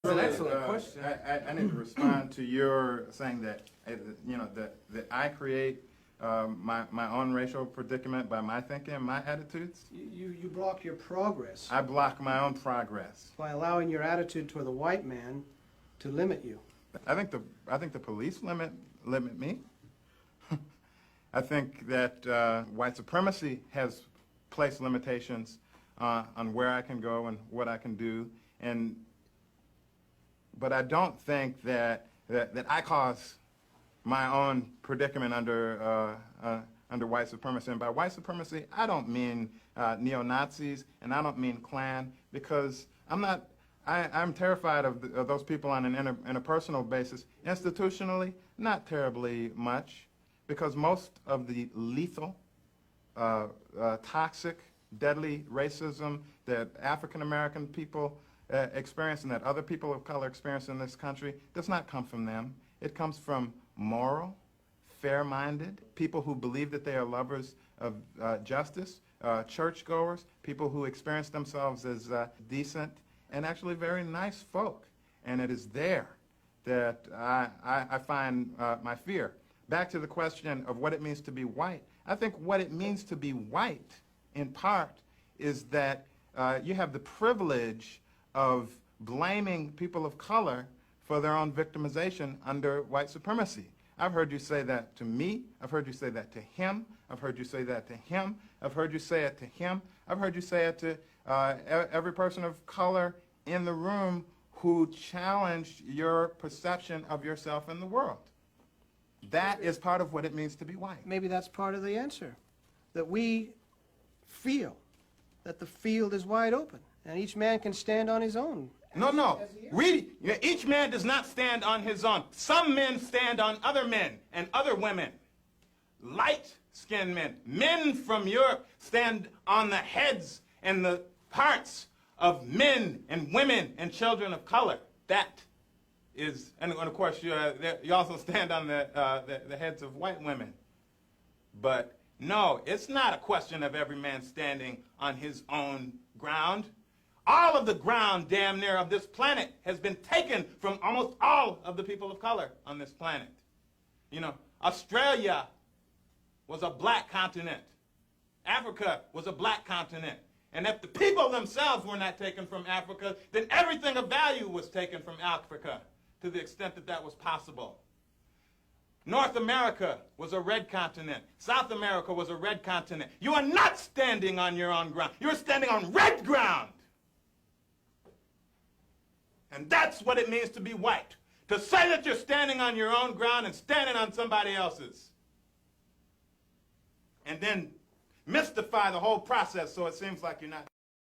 That's an excellent question. I need to respond to your saying that, that I create my own racial predicament by my thinking, my attitudes. You block your progress I block my own progress. by allowing your attitude toward the white man to limit you. I think the police limit me. I think that white supremacy has placed limitations on where I can go and what I can do, but I don't think that I cause my own predicament under white supremacy. And by white supremacy, I don't mean neo-Nazis, and I don't mean Klan, because I'm terrified of those people on an interpersonal basis. Institutionally, not terribly much, because most of the lethal, toxic, deadly racism that African American people experience and that other people of color experience in this country does not come from them. It comes from moral, fair-minded people who believe that they are lovers of justice, churchgoers, people who experience themselves as decent and actually very nice folk. And it is there that I find my fear. Back to the question of what it means to be white. I think what it means to be white, in part, is that you have the privilege of blaming people of color for their own victimization under white supremacy. I've heard you say that to me. I've heard you say that to him. I've heard you say that to him. I've heard you say it to him. I've heard you say it to every person of color in the room who challenged your perception of yourself in the world. That is part of what it means to be white. Maybe that's part of the answer, that we feel that the field is wide open and each man can stand on his own. No. Each man does not stand on his own. Some men stand on other men and other women. Light-skinned men, men from Europe, stand on the heads and the parts of men and women and children of color. That is, and of course, you also stand on the heads of white women. But no, it's not a question of every man standing on his own ground. All of the ground, damn near, of this planet has been taken from almost all of the people of color on this planet. You know, Australia was a black continent. Africa was a black continent. And if the people themselves were not taken from Africa, then everything of value was taken from Africa, to the extent that that was possible. North America was a red continent. South America was a red continent. You are not standing on your own ground. You're standing on red ground. And that's what it means to be white. To say that you're standing on your own ground and standing on somebody else's. And then mystify the whole process so it seems like you're not.